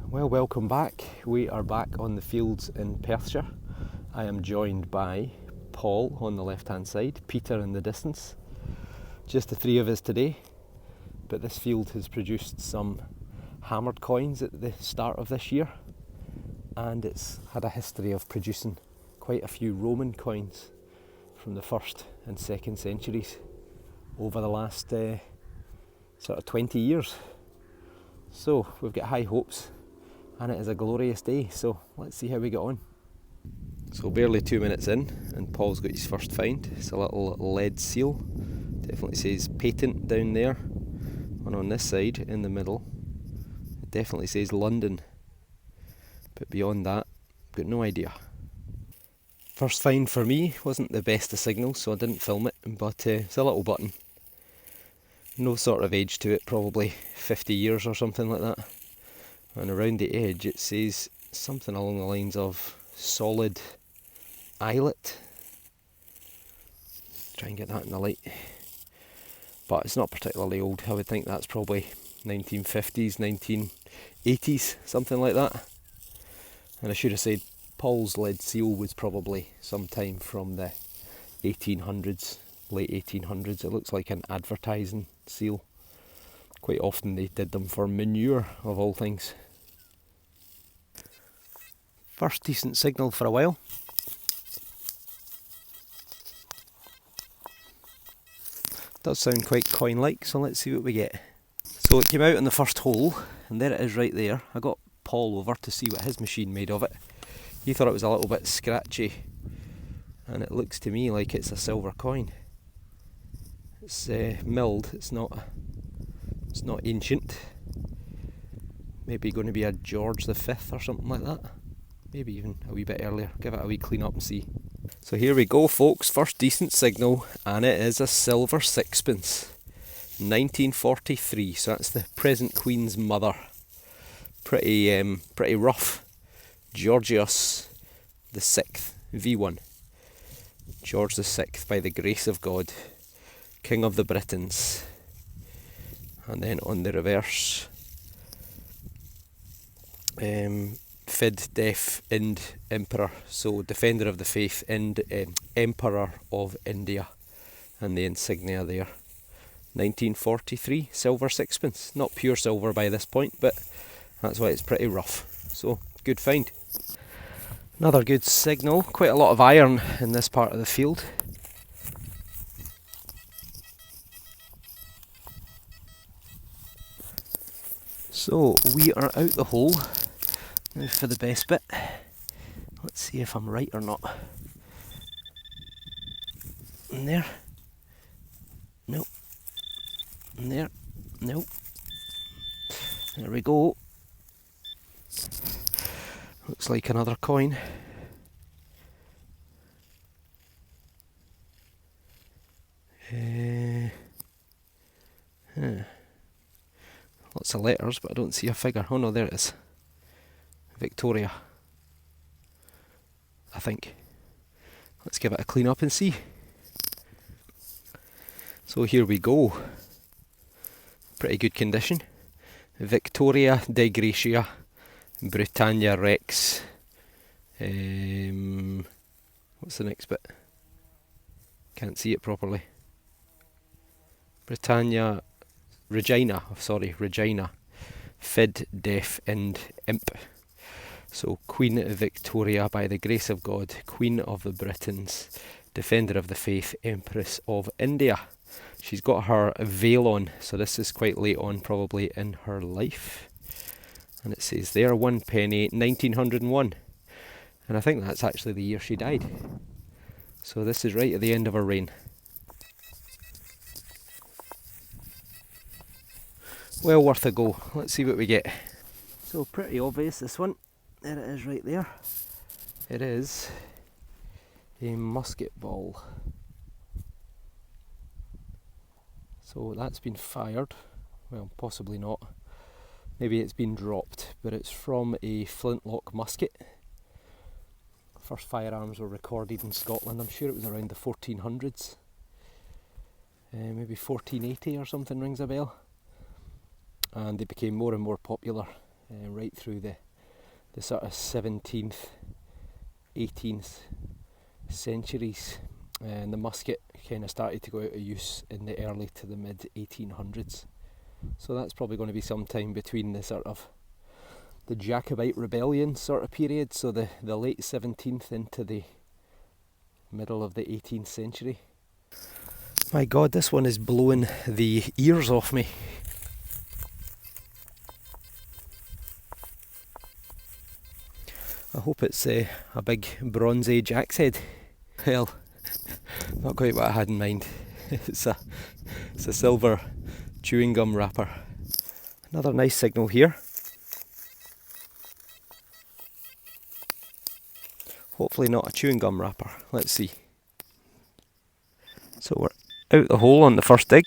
Well, welcome back. We are back on the fields in Perthshire. I am joined by Paul on the left hand side, Peter in the distance. Just the three of us today, but this field has produced some hammered coins at the start of this year, and it's had a history of producing quite a few Roman coins from the 1st and 2nd centuries over the last sort of 20 years. So we've got high hopes, and it is a glorious day, so let's see how we get on. So barely 2 minutes in and Paul's got his first find. It's a little lead seal, definitely says patent down there, and on this side in the middle it definitely says London, but beyond that I've got no idea. First find for me wasn't the best of signals, so I didn't film it, but it's a little button. No sort of age to it, probably 50 years or something like that. And around the edge it says something along the lines of solid eyelet. Try and get that in the light. But it's not particularly old. I would think that's probably 1950s, 1980s, something like that. And I should have said Paul's lead seal was probably sometime from the 1800s, late 1800s. It looks like an advertising seal. Quite often they did them for manure, of all things. First decent signal for a while. Does sound quite coin-like, so let's see what we get. So it came out in the first hole, and there it is right there. I got Paul over to see what his machine made of it. He thought it was a little bit scratchy, and it looks to me like it's a silver coin. It's milled, it's not ancient. Maybe going to be a George V or something like that. Maybe even a wee bit earlier. Give it a wee clean up and see. So here we go, folks, first decent signal, and it is a silver sixpence. 1943, so that's the present Queen's mother. Pretty rough. Georgius the Sixth, V1. George the Sixth, by the grace of God, King of the Britons. And then on the reverse, Fid Def Ind Emperor, so Defender of the Faith, Ind Emperor of India, and the insignia there. 1943, silver sixpence. Not pure silver by this point, but that's why it's pretty rough. So, good find. Another good signal, quite a lot of iron in this part of the field. So, we are out the hole. Now for the best bit. Let's see if I'm right or not. In there. Nope. In there. Nope. There we go. Looks like another coin. Lots of letters, but I don't see a figure. Oh no, there it is. Victoria, I think. Let's give it a clean up and see. So here we go. Pretty good condition. Victoria de Gracia, Britannia Rex. What's the next bit? Can't see it properly. Regina. Fid Def Ind Imp. So Queen Victoria, by the grace of God, Queen of the Britons, Defender of the Faith, Empress of India. She's got her veil on, so this is quite late on probably in her life. And it says there, 1 penny, 1901. And I think that's actually the year she died. So this is right at the end of her reign. Well worth a go. Let's see what we get. So pretty obvious, this one. There it is right there. It is a musket ball. So that's been fired. Well, possibly not. Maybe it's been dropped, but it's from a flintlock musket. First firearms were recorded in Scotland. I'm sure it was around the 1400s. Maybe 1480 or something rings a bell. And they became more and more popular right through the sort of 17th, 18th centuries, and the musket kind of started to go out of use in the early to the mid 1800s. So that's probably going to be sometime between the sort of the Jacobite rebellion sort of period, so the late 17th into the middle of the 18th century. My God, this one is blowing the ears off me. I hope it's a big Bronze Age axe head. Well, not quite what I had in mind. It's a silver chewing gum wrapper. Another nice signal here. Hopefully not a chewing gum wrapper. Let's see. So we're out the hole on the first dig.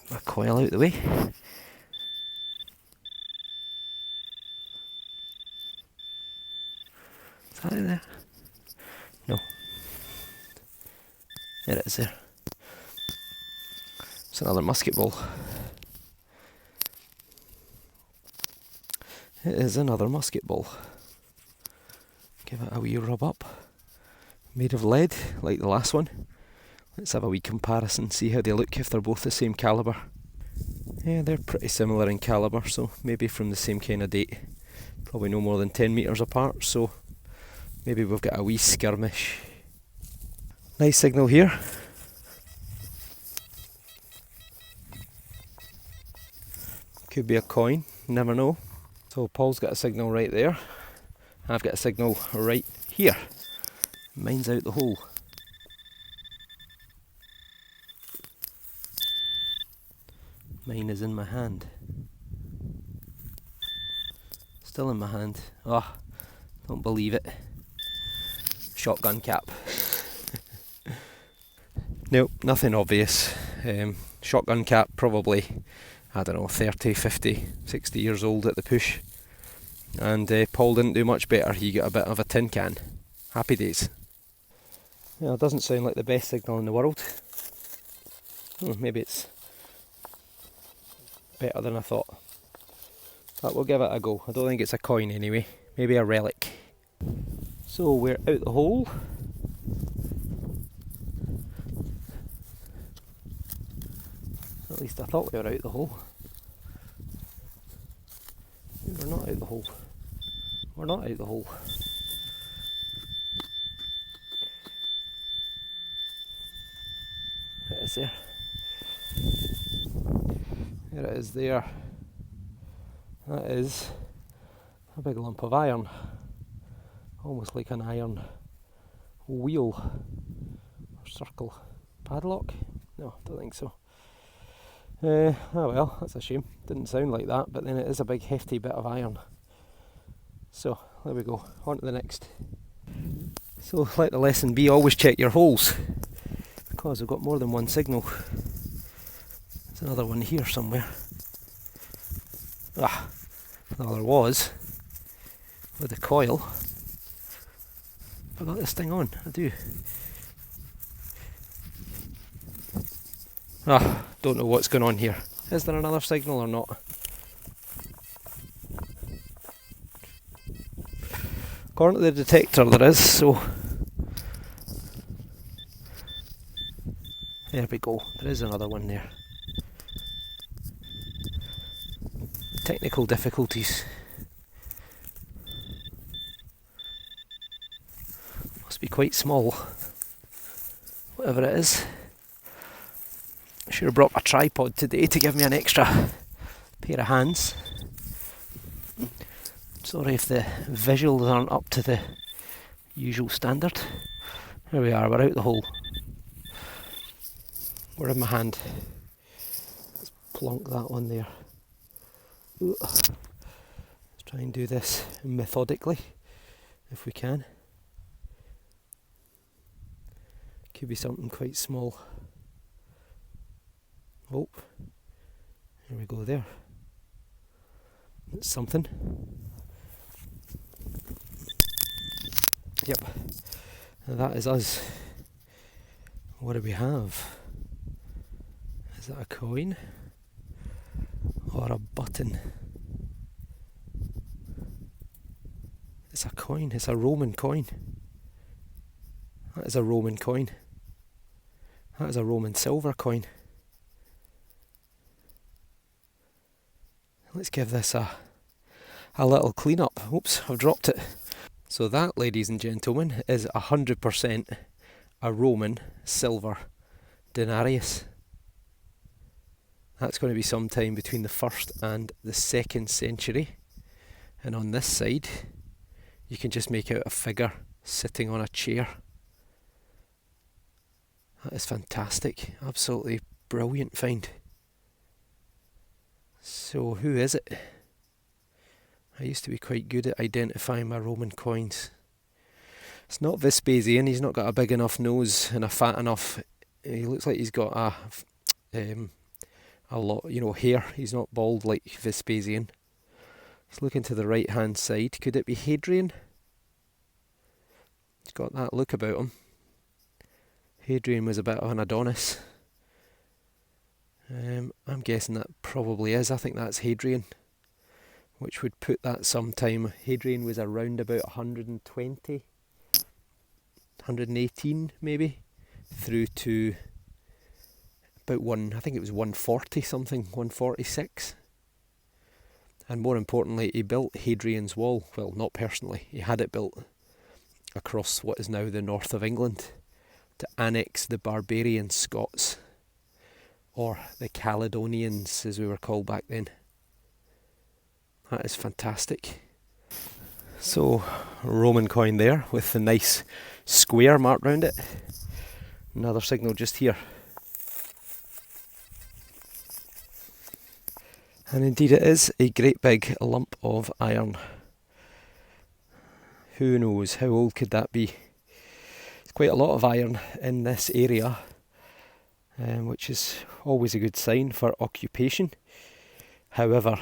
A coil out the way. Is that in there? No. There it is there. It's another musket ball. It is another musket ball. Give it a wee rub up. Made of lead, like the last one. Let's have a wee comparison, see how they look if they're both the same calibre. Yeah, they're pretty similar in calibre, so maybe from the same kind of date. Probably no more than 10 metres apart, so maybe we've got a wee skirmish. Nice signal here. Could be a coin, never know. So Paul's got a signal right there. I've got a signal right here. Mine's out the hole. Mine is in my hand. Still in my hand. Oh, don't believe it. Shotgun cap. Nope, nothing obvious. Shotgun cap, probably, I don't know, 30, 50, 60 years old at the push. And Paul didn't do much better. He got a bit of a tin can. Happy days. Yeah, it doesn't sound like the best signal in the world. Maybe it's better than I thought. But we'll give it a go. I don't think it's a coin anyway. Maybe a relic. So we're out the hole. At least I thought we were out the hole. We're not out the hole. We're not out the hole. It is there. There it is there. That is a big lump of iron. Almost like an iron wheel or circle. Padlock? No, don't think so. Oh well, that's a shame. Didn't sound like that, but then it is a big hefty bit of iron. So, there we go. On to the next. So, let the lesson be, always check your holes. Because we've got more than one signal. There's another one here somewhere. Ah, well, there was. With the coil. Have I got this thing on? I do. Ah, don't know what's going on here. Is there another signal or not? According to the detector there is, so there we go, there is another one there. Technical difficulties. Must be quite small, whatever it is. I should have brought my tripod today to give me an extra pair of hands. Sorry if the visuals aren't up to the usual standard. Here we are, we're out the hole. We're in my hand. Let's plonk that on there. Ooh. Let's try and do this methodically, if we can. Could be something quite small. Oh, here we go there. It's something. Yep, and that is us. What do we have? Is that a coin or a button? It's a coin, it's a Roman coin. That is a Roman coin. That is a Roman silver coin. Let's give this a little clean up. Oops, I've dropped it. So that, ladies and gentlemen, is 100% a Roman silver denarius. That's going to be sometime between the 1st and the 2nd century. And on this side, you can just make out a figure sitting on a chair. That is fantastic. Absolutely brilliant find. So who is it? I used to be quite good at identifying my Roman coins. It's not Vespasian. He's not got a big enough nose and a fat enough. He looks like he's got a lot, hair. He's not bald like Vespasian. Let's look into the right hand side. Could it be Hadrian? He's got that look about him. Hadrian was a bit of an Adonis. I'm guessing that probably is. I think that's Hadrian, which would put that sometime. Hadrian was around about 120, 118 maybe, through to about I think it was 140 something, 146. And more importantly, he built Hadrian's Wall. Well, not personally, he had it built across what is now the north of England to annex the barbarian Scots, or the Caledonians as we were called back then. That is fantastic. So, a Roman coin there with the nice square marked round it. Another signal just here. And indeed it is a great big lump of iron. Who knows, how old could that be? It's quite a lot of iron in this area, which is always a good sign for occupation. However,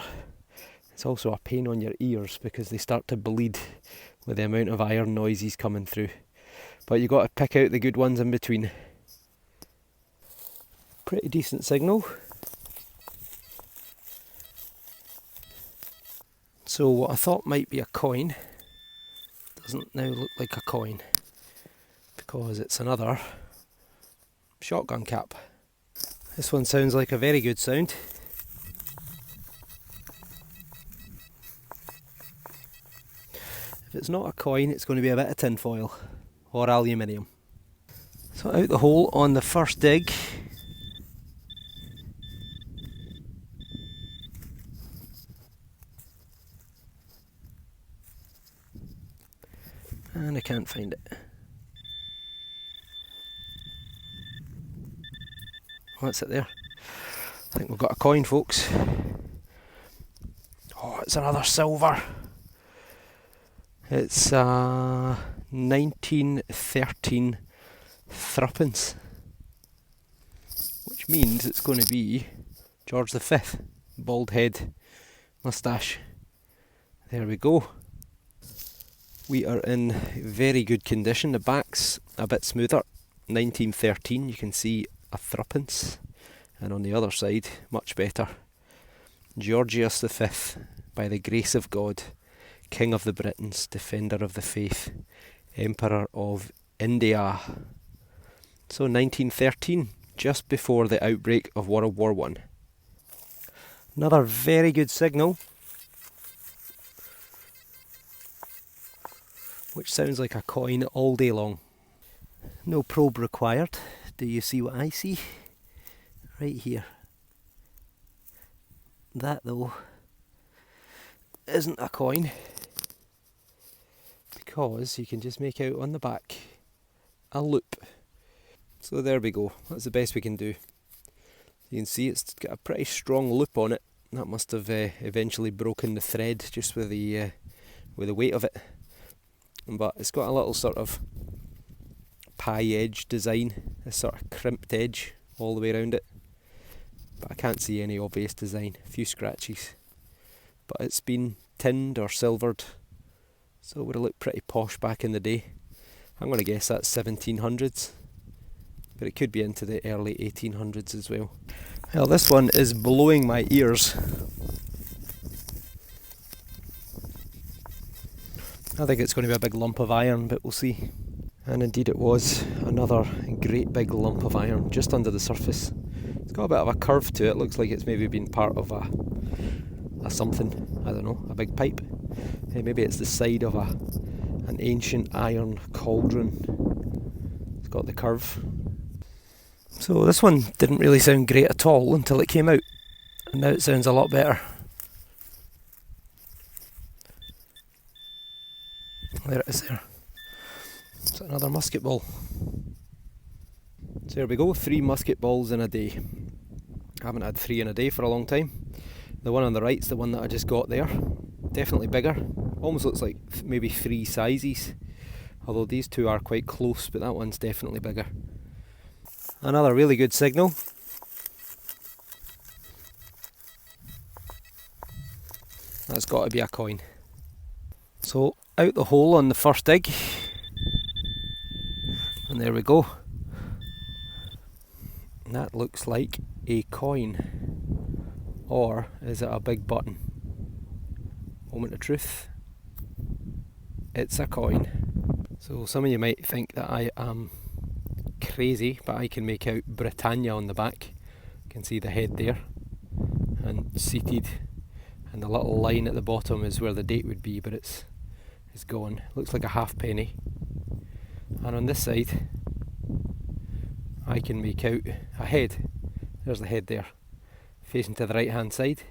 it's also a pain on your ears because they start to bleed with the amount of iron noises coming through. But you've got to pick out the good ones in between. Pretty decent signal. So what I thought might be a coin doesn't now look like a coin, because it's another shotgun cap. This one sounds like a very good sound. If it's not a coin, it's going to be a bit of tin foil or aluminium. So out the hole on the first dig. And I can't find it. What's it there? I think we've got a coin, folks. Oh, it's another silver. It's 1913 threepence, which means it's going to be George V. Bald head, moustache. There we go. We are in very good condition. The back's a bit smoother. 1913, you can see a threepence, and on the other side, much better. Georgius V, by the grace of God, King of the Britons, Defender of the Faith, Emperor of India. So 1913, just before the outbreak of World War I. Another very good signal, which sounds like a coin all day long. No probe required. Do you see what I see? Right here. That though isn't a coin, because you can just make out on the back a loop. So there we go, that's the best we can do. You can see it's got a pretty strong loop on it. That must have eventually broken the thread just with the weight of it. But it's got a little sort of pie edge design, a sort of crimped edge all the way around it. But I can't see any obvious design, a few scratches. But it's been tinned or silvered, so it would have looked pretty posh back in the day. I'm going to guess that's 1700s, but it could be into the early 1800s as well. Well, this one is blowing my ears. I think it's going to be a big lump of iron, but we'll see. And indeed it was another great big lump of iron just under the surface. It's got a bit of a curve to it. Looks like it's maybe been part of a something, I don't know, a big pipe. Maybe it's the side of an ancient iron cauldron. It's got the curve. So this one didn't really sound great at all until it came out, and now it sounds a lot better. There it is there. It's another musket ball. So there we go, 3 musket balls in a day. I haven't had 3 in a day for a long time. The one on the right's the one that I just got there. Definitely bigger. Almost looks like maybe 3 sizes. Although these 2 are quite close, but that one's definitely bigger. Another really good signal. That's got to be a coin. So out the hole on the first dig, and there we go. And that looks like a coin, or is it a big button? Moment of truth. It's a coin. So some of you might think that I am crazy, but I can make out Britannia on the back. You can see the head there, and seated, and the little line at the bottom is where the date would be, but it's gone. Looks like a halfpenny. And on this side I can make out a head. There's the head there, facing to the right hand side.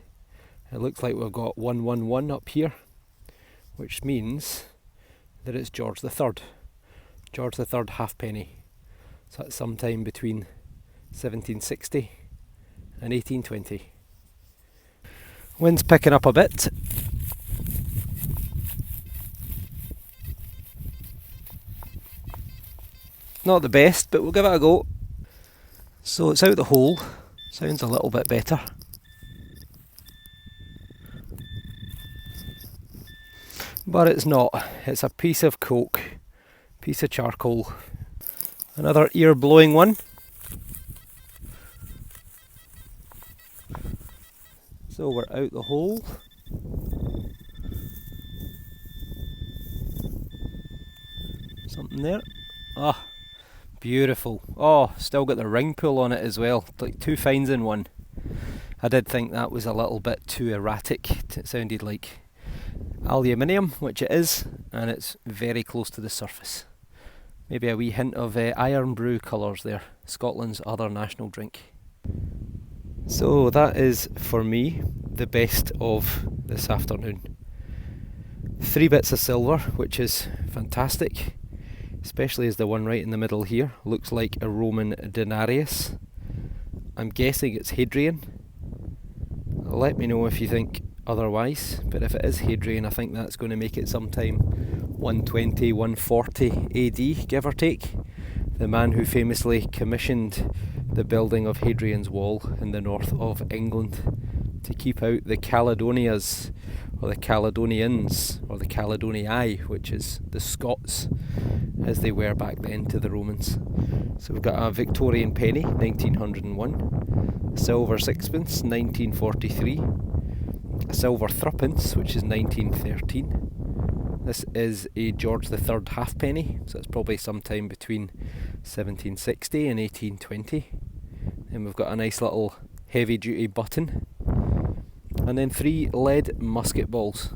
It looks like we've got 111 up here, which means that it's George the Third. George the Third halfpenny. So that's sometime between 1760 and 1820. Wind's picking up a bit. Not the best, but we'll give it a go. So it's out the hole. Sounds a little bit better. But it's not. It's a piece of coke, piece of charcoal. Another ear blowing one. So we're out the hole. Something there. Ah, beautiful. Oh, still got the ring pull on it as well. Like 2 finds in one. I did think that was a little bit too erratic. It sounded like aluminium, which it is, and it's very close to the surface. Maybe a wee hint of iron brew colours there. Scotland's other national drink. So that is, for me, the best of this afternoon. 3 bits of silver, which is fantastic, especially as the one right in the middle here looks like a Roman denarius. I'm guessing it's Hadrian. Let me know if you think otherwise, but if it is Hadrian, I think that's going to make it sometime 120, 140 AD, give or take. The man who famously commissioned the building of Hadrian's Wall in the north of England to keep out the Caledonias, or the Caledonians, or the Caledonii, which is the Scots, as they were back then to the Romans. So we've got a Victorian penny, 1901, a silver sixpence, 1943, a silver threepence, which is 1913. This is a George the Third halfpenny, so it's probably sometime between 1760 and 1820. Then we've got a nice little heavy duty button, and then 3 lead musket balls.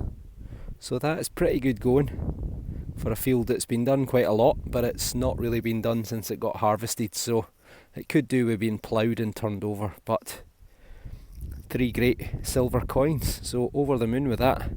So that is pretty good going for a field that's been done quite a lot, but it's not really been done since it got harvested, so it could do with being ploughed and turned over. But 3 great silver coins, so over the moon with that.